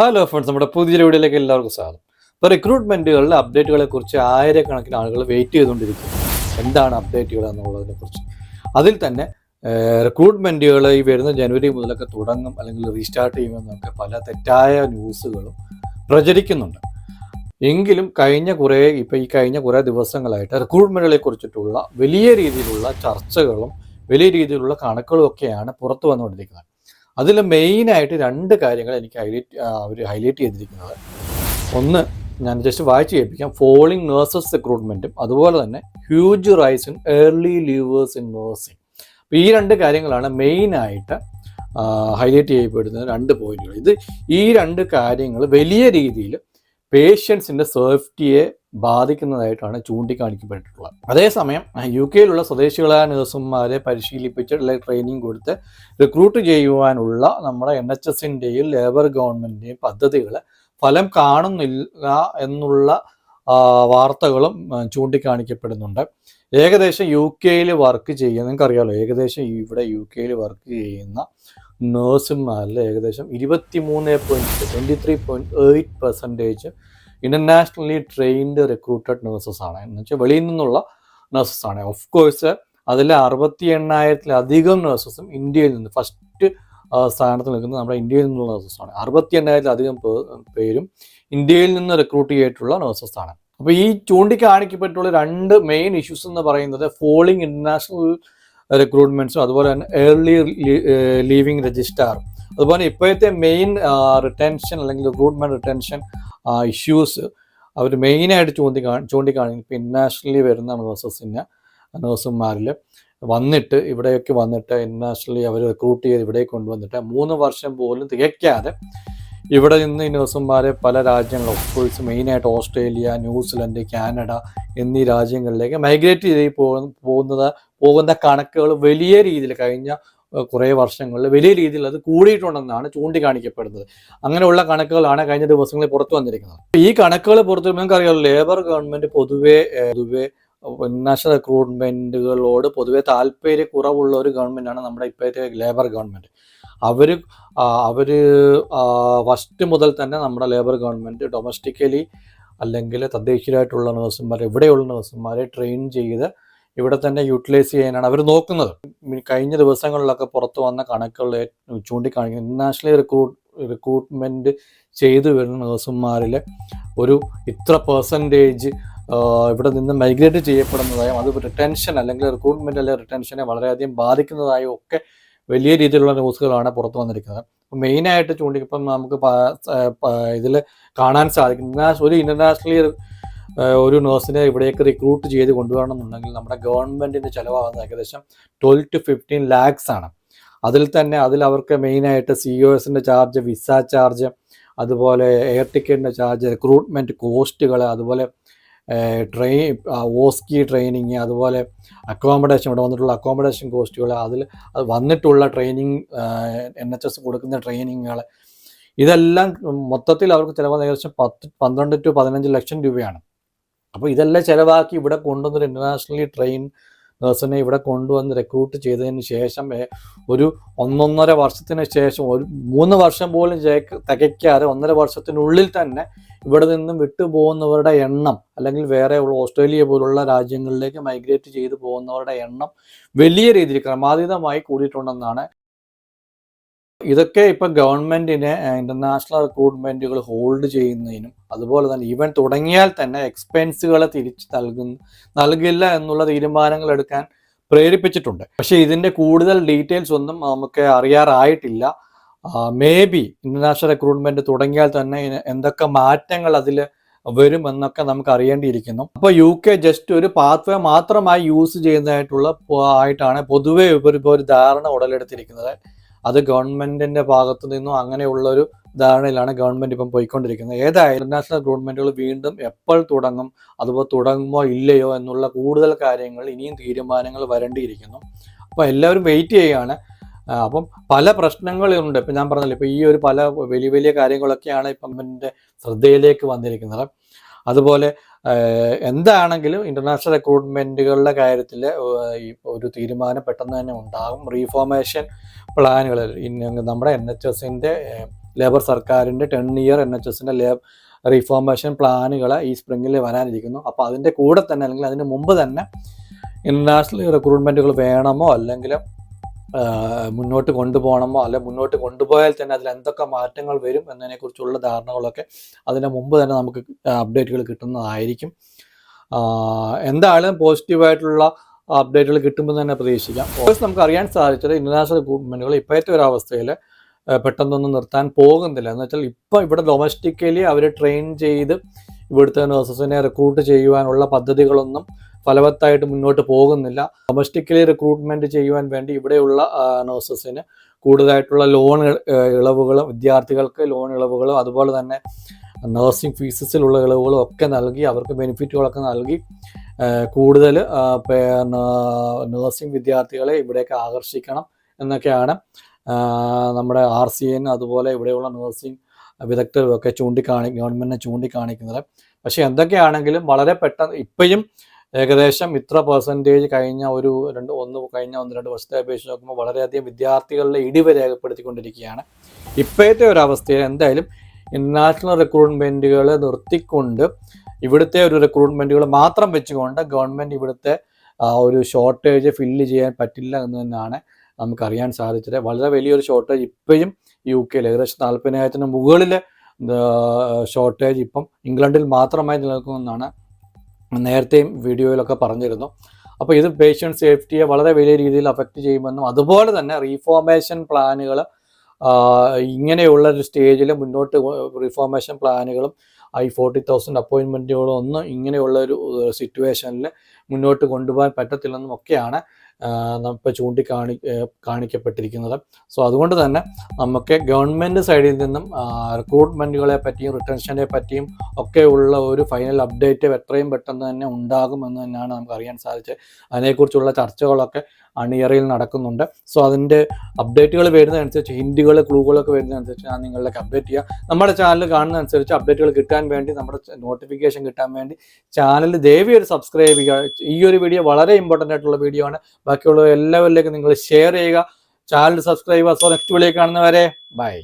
Hello friends, നമ്മുടെ പുതിയ വീഡിയോയിലേക്ക് എല്ലാവർക്കും സ്വാഗതം. ഇപ്പോൾ റിക്രൂട്ട്മെൻറ്റുകളുടെ അപ്ഡേറ്റുകളെ കുറിച്ച് ആയിരക്കണക്കിന് ആളുകൾ വെയിറ്റ് ചെയ്തുകൊണ്ടിരിക്കുന്നു. എന്താണ് അപ്ഡേറ്റുകൾ എന്നുള്ളതിനെ കുറിച്ച്. അതിൽ തന്നെ റിക്രൂട്ട്മെൻറ്റുകൾ ഈ വരുന്ന ജനുവരി മുതലൊക്കെ തുടങ്ങും അല്ലെങ്കിൽ റീസ്റ്റാർട്ട് ചെയ്യുമെന്നൊക്കെ പല തെറ്റായ ന്യൂസുകളും പ്രചരിക്കുന്നുണ്ട്. എങ്കിലും കഴിഞ്ഞ കുറേ ദിവസങ്ങളായിട്ട് റിക്രൂട്ട്മെൻറ്റുകളെ കുറിച്ചിട്ടുള്ള വലിയ രീതിയിലുള്ള ചർച്ചകളും വലിയ രീതിയിലുള്ള കണക്കുകളും ഒക്കെയാണ് പുറത്തു വന്നുകൊണ്ടിരിക്കുന്നത്. അതിൽ മെയിനായിട്ട് രണ്ട് കാര്യങ്ങൾ എനിക്ക് ഹൈലൈറ്റ് ചെയ്തിരിക്കുന്നത്. ഒന്ന് ഞാൻ ജസ്റ്റ് വായിച്ച് കേൾപ്പിക്കാം. ഫോളിംഗ് നേഴ്സസ് റിക്രൂട്ട്മെൻറ്റും അതുപോലെ തന്നെ huge rice in early leaves in nursing. അപ്പോൾ ഈ രണ്ട് കാര്യങ്ങളാണ് മെയിനായിട്ട് ഹൈലൈറ്റ് ചെയ്യപ്പെടുന്ന രണ്ട് പോയിന്റുകൾ. ഈ രണ്ട് കാര്യങ്ങൾ വലിയ രീതിയിൽ പേഷ്യൻസിൻ്റെ സേഫ്റ്റിയെ ബാധിക്കുന്നതായിട്ടാണ് ചൂണ്ടിക്കാണിക്കപ്പെട്ടിട്ടുള്ളത്. അതേസമയം UK സ്വദേശികളായ നഴ്സുമാരെ പരിശീലിപ്പിച്ച് ട്രെയിനിങ് കൊടുത്ത് റിക്രൂട്ട് ചെയ്യുവാനുള്ള നമ്മുടെ NHSൻ്റെയും ലേബർ ഗവൺമെൻറ്റിൻ്റെയും പദ്ധതികൾ ഫലം കാണുന്നില്ല എന്നുള്ള വാർത്തകളും ചൂണ്ടിക്കാണിക്കപ്പെടുന്നുണ്ട്. ഏകദേശം UK വർക്ക് ചെയ്യുന്ന, നിങ്ങൾക്കറിയാമല്ലോ, ഏകദേശം ഇവിടെ UK വർക്ക് ചെയ്യുന്ന നേഴ്സുമാരിൽ ഏകദേശം 23.8% ഇൻ്റർനാഷണലി ട്രെയിൻഡ് റിക്രൂട്ടഡ് നേഴ്സസ് ആണ്. എന്ന് വെച്ചാൽ വെളിയിൽ നിന്നുള്ള നേഴ്സസ് ആണ്. ഓഫ് കോഴ്സ് അതിൽ 68,000-ലധികം നേഴ്സസും ഇന്ത്യയിൽ നിന്ന് ഫസ്റ്റ് സ്ഥാനത്ത് നിൽക്കുന്നത് നമ്മുടെ ഇന്ത്യയിൽ നിന്നുള്ള നേഴ്സസാണ്. 68,000-ലധികം പേരും ഇന്ത്യയിൽ നിന്ന് റിക്രൂട്ട് ചെയ്തിട്ടുള്ള നേഴ്സസ് ആണ്. അപ്പോൾ ഈ ചൂണ്ടിക്കാണിക്കപ്പെട്ടുള്ള രണ്ട് മെയിൻ ഇഷ്യൂസ് എന്ന് പറയുന്നത് ഫോളിംഗ് ഇൻ്റർനാഷണൽ റിക്രൂട്ട്മെൻറ്റ്സും അതുപോലെ തന്നെ ഏർലി ലീവിംഗ് രജിസ്ട്രാറും. അതുപോലെ ഇപ്പോഴത്തെ മെയിൻ റിട്ടൻഷൻ അല്ലെങ്കിൽ റിക്രൂട്ട്മെൻറ്റ് റിട്ടൻഷൻ ഇഷ്യൂസ് അവർ മെയിനായിട്ട് ചൂണ്ടിക്കാണിക്കും. ഇപ്പോൾ ഇൻ്റർനാഷണലി വരുന്ന നേഴ്സുമാരിൽ ഇവിടെയൊക്കെ വന്നിട്ട് ഇൻ്റർനാഷണലി അവർ റിക്രൂട്ട് ചെയ്ത് ഇവിടേക്ക് കൊണ്ടുവന്നിട്ട് 3 വർഷം പോലും തികയ്ക്കാതെ ഇവിടെ നിന്ന് ഈ നഴ്സുമാരെ പല രാജ്യങ്ങളും, ഓഫ് കോഴ്സ് മെയിനായിട്ട് ഓസ്ട്രേലിയ, ന്യൂസിലൻഡ്, കാനഡ എന്നീ രാജ്യങ്ങളിലേക്ക് മൈഗ്രേറ്റ് ചെയ്ത് പോകുന്ന കണക്കുകൾ വലിയ രീതിയിൽ കഴിഞ്ഞ കുറേ വർഷങ്ങളിൽ വലിയ രീതിയിൽ അത് കൂടിയിട്ടുണ്ടെന്നാണ് ചൂണ്ടിക്കാണിക്കപ്പെടുന്നത്. അങ്ങനെയുള്ള കണക്കുകളാണ് കഴിഞ്ഞ ദിവസങ്ങളിൽ പുറത്തു വന്നിരിക്കുന്നത്. ഈ കണക്കുകൾ പുറത്തു വരുമ്പോൾ നമുക്കറിയാം, ലേബർ ഗവൺമെൻറ് പൊതുവെ നാഷണൽ റിക്രൂട്ട്മെൻറ്റുകളോട് പൊതുവെ താല്പര്യക്കുറവുള്ള ഒരു ഗവൺമെൻറ്റാണ് നമ്മുടെ ഇപ്പോഴത്തെ ലേബർ ഗവൺമെൻറ്. അവർ ഫസ്റ്റ് മുതൽ തന്നെ നമ്മുടെ ലേബർ ഗവൺമെൻറ് ഡൊമസ്റ്റിക്കലി അല്ലെങ്കിൽ തദ്ദേശീയരായിട്ടുള്ള ഇവിടെയുള്ള നഴ്സുമാരെ ട്രെയിൻ ചെയ്ത് ഇവിടെ തന്നെ യൂട്ടിലൈസ് ചെയ്യാനാണ് അവർ നോക്കുന്നത്. കഴിഞ്ഞ ദിവസങ്ങളിലൊക്കെ പുറത്തു വന്ന കണക്കുകൾ ചൂണ്ടിക്കാണിക്കുന്നത് ഇൻ്റർനാഷണലി റിക്രൂട്ട്മെൻറ്റ് ചെയ്തു വരുന്ന നഴ്സുമാരിൽ ഒരു ഇത്ര പെർസെൻറ്റേജ് ഇവിടെ നിന്ന് മൈഗ്രേറ്റ് ചെയ്യപ്പെടുന്നതായും അത് റിട്ടൻഷൻ അല്ലെങ്കിൽ റിക്രൂട്ട്മെൻറ്റ് അല്ലെങ്കിൽ റിട്ടൻഷനെ വളരെയധികം ബാധിക്കുന്നതായും ഒക്കെ വലിയ രീതിയിലുള്ള ന്യൂസുകളാണ് പുറത്തു വന്നിരിക്കുന്നത്. അപ്പോൾ മെയിനായിട്ട് ഇപ്പം നമുക്ക് ഇതിൽ കാണാൻ സാധിക്കും, ഒരു ഇൻ്റർനാഷണലി ഒരു നഴ്സിനെ ഇവിടേക്ക് റിക്രൂട്ട് ചെയ്ത് കൊണ്ടുവരണമെന്നുണ്ടെങ്കിൽ നമ്മുടെ ഗവൺമെൻറ്റിന് ചിലവാകുന്നത് ഏകദേശം 12 to 15 lakhs ആണ്. അതിൽ അവർക്ക് മെയിനായിട്ട് COSൻ്റെ ചാർജ്, വിസ ചാർജ്, അതുപോലെ എയർ ടിക്കറ്റിൻ്റെ ചാർജ്, റിക്രൂട്ട്മെൻറ്റ് കോസ്റ്റുകൾ, അതുപോലെ ഓസ്കി ട്രെയിനിങ്, അതുപോലെ അക്കോമഡേഷൻ, ഇവിടെ വന്നിട്ടുള്ള അക്കോമഡേഷൻ കോസ്റ്റുകൾ, അത് വന്നിട്ടുള്ള ട്രെയിനിങ്, NHS കൊടുക്കുന്ന ട്രെയിനിങ്ങുകൾ, ഇതെല്ലാം മൊത്തത്തിൽ അവർക്ക് ചിലവാകുന്ന ഏകദേശം 12 to 15 ലക്ഷം രൂപയാണ്. അപ്പോൾ ഇതെല്ലാം ചിലവാക്കി ഇവിടെ കൊണ്ടുവന്നൊരു ഇൻ്റർനാഷണലി ട്രെയിൻ നേഴ്സിനെ ഇവിടെ കൊണ്ടുവന്ന് റിക്രൂട്ട് ചെയ്തതിന് ശേഷം ഒരു 1.5 വർഷത്തിന് ശേഷം, ഒരു 3 വർഷം പോലും തികയ്ക്കാതെ 1.5 വർഷത്തിനുള്ളിൽ തന്നെ ഇവിടെ നിന്നും വിട്ടുപോകുന്നവരുടെ എണ്ണം, അല്ലെങ്കിൽ വേറെ ഉള്ള ഓസ്ട്രേലിയ പോലുള്ള രാജ്യങ്ങളിലേക്ക് മൈഗ്രേറ്റ് ചെയ്തു പോകുന്നവരുടെ എണ്ണം വലിയ രീതിയിൽ ക്രമാതീതമായി കൂടിയിട്ടുണ്ടെന്നാണ്. ഇതൊക്കെ ഇപ്പം ഗവൺമെൻറ്റിനെ ഇൻ്റർനാഷണൽ റിക്രൂട്ട്മെൻറ്റുകൾ ഹോൾഡ് ചെയ്യുന്നതിനും അതുപോലെ തന്നെ ഈവൻ തുടങ്ങിയാൽ തന്നെ എക്സ്പെൻസുകൾ തിരിച്ച് നൽകില്ല എന്നുള്ള തീരുമാനങ്ങൾ എടുക്കാൻ പ്രേരിപ്പിച്ചിട്ടുണ്ട്. പക്ഷേ ഇതിൻ്റെ കൂടുതൽ ഡീറ്റെയിൽസ് ഒന്നും നമുക്ക് അറിയാറായിട്ടില്ല. മേ ബി ഇൻ്റർനാഷണൽ റിക്രൂട്ട്മെൻറ്റ് തുടങ്ങിയാൽ തന്നെ എന്തൊക്കെ മാറ്റങ്ങൾ അതിൽ വരുമെന്നൊക്കെ നമുക്ക് അറിയേണ്ടിയിരിക്കുന്നു. അപ്പോൾ UK ജസ്റ്റ് ഒരു പാത്വേ മാത്രമായി യൂസ് ആയിട്ടാണ് പൊതുവെ ഒരു ധാരണ ഉടലെടുത്തിരിക്കുന്നത്. അത് ഗവൺമെൻറ്റിൻ്റെ ഭാഗത്തു നിന്നും അങ്ങനെയുള്ളൊരു ധാരണയിലാണ് ഗവൺമെൻറ് ഇപ്പം പോയിക്കൊണ്ടിരിക്കുന്നത്. ഏതായാലും ഇൻ്റർനാഷണൽ റിക്രൂട്ട്മെൻറ്റുകൾ വീണ്ടും എപ്പോൾ തുടങ്ങും, അതുപോലെ തുടങ്ങുമോ ഇല്ലയോ എന്നുള്ള കൂടുതൽ കാര്യങ്ങൾ ഇനിയും തീരുമാനങ്ങൾ വരേണ്ടിയിരിക്കുന്നു. അപ്പോൾ എല്ലാവരും വെയിറ്റ് ചെയ്യുകയാണ്. അപ്പം പല പ്രശ്നങ്ങളുണ്ട്. ഇപ്പം ഞാൻ പറഞ്ഞല്ലോ, ഇപ്പോൾ ഈ ഒരു പല വലിയ കാര്യങ്ങളൊക്കെയാണ് ഇപ്പം ഗവൺമെൻറ്റിൻ്റെ ശ്രദ്ധയിലേക്ക് വന്നിരിക്കുന്നത്. അതുപോലെ എന്താണെങ്കിലും ഇൻ്റർനാഷണൽ റിക്രൂട്ട്മെൻറ്റുകളുടെ കാര്യത്തിൽ ഒരു തീരുമാനം പെട്ടെന്ന് തന്നെ ഉണ്ടാകും. റീഫോർമേഷൻ പ്ലാനുകൾ നമ്മുടെ NHSൻ്റെ ലേബർ സർക്കാരിൻ്റെ 10 ഇയർ NHSൻ്റെ റീഫോർമേഷൻ പ്ലാനുകൾ ഈ സ്പ്രിങ്ങിൽ വരാനിരിക്കുന്നു. അപ്പോൾ അതിൻ്റെ കൂടെ തന്നെ അല്ലെങ്കിൽ അതിന് മുമ്പ് തന്നെ ഇൻ്റർനാഷണൽ റിക്രൂട്ട്മെൻറ്റുകൾ വേണമോ അല്ലെങ്കിൽ മുന്നോട്ട് കൊണ്ടുപോകണമോ അല്ലെ മുന്നോട്ട് കൊണ്ടുപോയാൽ തന്നെ അതിൽ എന്തൊക്കെ മാറ്റങ്ങൾ വരും എന്നതിനെക്കുറിച്ചുള്ള ധാരണകളൊക്കെ അതിന് മുമ്പ് തന്നെ നമുക്ക് അപ്ഡേറ്റുകൾ കിട്ടുന്നതായിരിക്കും. എന്തായാലും പോസിറ്റീവായിട്ടുള്ള അപ്ഡേറ്റുകൾ കിട്ടുമ്പോൾ തന്നെ പ്രതീക്ഷിക്കാം. നമുക്ക് അറിയാൻ സാധിച്ചത് ഇൻ്റർനാഷണൽ റിക്രൂട്ട്മെൻറ്റുകൾ ഇപ്പോഴത്തെ ഒരു അവസ്ഥയിൽ പെട്ടെന്നൊന്നും നിർത്താൻ പോകുന്നില്ല. എന്ന് വെച്ചാൽ ഇപ്പോൾ ഇവിടെ ഡൊമസ്റ്റിക്കലി അവർ ട്രെയിൻ ചെയ്ത് ഇവിടുത്തെ നഴ്സസിനെ റിക്രൂട്ട് ചെയ്യുവാനുള്ള പദ്ധതികളൊന്നും ഫലവത്തായിട്ട് മുന്നോട്ട് പോകുന്നില്ല. ഡൊമസ്റ്റിക്കലി റിക്രൂട്ട്മെൻറ്റ് ചെയ്യുവാൻ വേണ്ടി ഇവിടെയുള്ള നഴ്സസിന് കൂടുതലായിട്ടുള്ള ലോൺ ഇളവുകളും വിദ്യാർത്ഥികൾക്ക് ലോൺ ഇളവുകളും അതുപോലെ തന്നെ നഴ്സിംഗ് ഫീസസിലുള്ള ഇളവുകളും ഒക്കെ നൽകി അവർക്ക് ബെനിഫിറ്റുകളൊക്കെ നൽകി കൂടുതൽ നഴ്സിംഗ് വിദ്യാർത്ഥികളെ ഇവിടേക്ക് ആകർഷിക്കണം എന്നൊക്കെയാണ് നമ്മുടെ RCN അതുപോലെ ഇവിടെയുള്ള നഴ്സിംഗ് വിദഗ്ധരൊക്കെ ഗവൺമെൻറ്റിനെ ചൂണ്ടിക്കാണിക്കുന്നത്. പക്ഷേ എന്തൊക്കെയാണെങ്കിലും വളരെ പെട്ടെന്ന് ഇപ്പോഴും ഏകദേശം ഇത്ര പെർസെൻറ്റേജ് കഴിഞ്ഞ കഴിഞ്ഞ 1-2 വർഷത്തെ അപേക്ഷിച്ച് നോക്കുമ്പോൾ വളരെയധികം വിദ്യാർത്ഥികളുടെ ഇടിവ് രേഖപ്പെടുത്തിക്കൊണ്ടിരിക്കുകയാണ്. ഇപ്പോഴത്തെ ഒരു അവസ്ഥയിൽ എന്തായാലും ഇൻ്റർനാഷണൽ റിക്രൂട്ട്മെൻറ്റുകൾ നിർത്തിക്കൊണ്ട് ഇവിടുത്തെ ഒരു റിക്രൂട്ട്മെൻറ്റുകൾ മാത്രം വെച്ചുകൊണ്ട് ഗവൺമെൻറ് ഇവിടുത്തെ ഒരു ഷോർട്ടേജ് ഫില്ല് ചെയ്യാൻ പറ്റില്ല എന്ന് തന്നെയാണ് നമുക്കറിയാൻ സാധിച്ചത്. വളരെ വലിയൊരു ഷോർട്ടേജ് ഇപ്പോഴും UK ഏകദേശം 40,000 മുകളിൽ ഷോർട്ടേജ് ഇപ്പം ഇംഗ്ലണ്ടിൽ മാത്രമായി നിലനിൽക്കുമെന്നാണ് നേരത്തെയും വീഡിയോയിലൊക്കെ പറഞ്ഞിരുന്നു. അപ്പോൾ ഇത് പേഷ്യൻ്റ് സേഫ്റ്റിയെ വളരെ വലിയ രീതിയിൽ അഫക്റ്റ് ചെയ്യുമെന്നും അതുപോലെ തന്നെ റീഫോർമേഷൻ പ്ലാനുകൾ ഇങ്ങനെയുള്ള ഒരു സ്റ്റേജിൽ മുന്നോട്ട് റീഫോർമേഷൻ പ്ലാനുകളും ഈ 40,000 അപ്പോയിൻമെൻറ്റുകളും ഒന്നും ഇങ്ങനെയുള്ള ഒരു സിറ്റുവേഷനിൽ മുന്നോട്ട് കൊണ്ടുപോകാൻ പറ്റത്തില്ലെന്നും ഒക്കെയാണ് ഇപ്പോൾ കാണിക്കപ്പെട്ടിരിക്കുന്നത്. സോ അതുകൊണ്ട് തന്നെ നമുക്ക് ഗവൺമെൻറ് സൈഡിൽ നിന്നും റിക്രൂട്ട്മെൻറ്റുകളെ പറ്റിയും റിട്ടൻഷനെ പറ്റിയും ഒക്കെയുള്ള ഒരു ഫൈനൽ അപ്ഡേറ്റ് എത്രയും പെട്ടെന്ന് തന്നെ ഉണ്ടാകുമെന്ന് തന്നെയാണ് നമുക്ക് അറിയാൻ സാധിച്ചത്. അതിനെക്കുറിച്ചുള്ള ചർച്ചകളൊക്കെ അണിയറയിൽ നടക്കുന്നുണ്ട്. സോ അതിൻ്റെ അപ്ഡേറ്റുകൾ വരുന്നതനുസരിച്ച് ഹിൻറ്റുകൾ ക്ലൂകളൊക്കെ വരുന്നതനുസരിച്ച് ഞാൻ നിങ്ങളിലേക്ക് അപ്ഡേറ്റ് ചെയ്യാം. നമ്മുടെ ചാനൽ കാണുന്നതനുസരിച്ച് അപ്ഡേറ്റുകൾ കിട്ടാൻ വേണ്ടി നമ്മുടെ നോട്ടിഫിക്കേഷൻ കിട്ടാൻ വേണ്ടി ചാനൽ ദയവായി ഒരു സബ്സ്ക്രൈബ് ചെയ്യുക. ഈ ഒരു വീഡിയോ വളരെ ഇമ്പോർട്ടൻ്റ് ആയിട്ടുള്ള വീഡിയോ ആണ്. ബാക്കിയുള്ള എല്ലാവരിലേക്കും നിങ്ങൾ ഷെയർ ചെയ്യുക. ചാനൽ സബ്സ്ക്രൈബ് ചെയ്യുക. സോ നെക്സ്റ്റ് വീഡിയോ കാണുന്നവരെ ബൈ.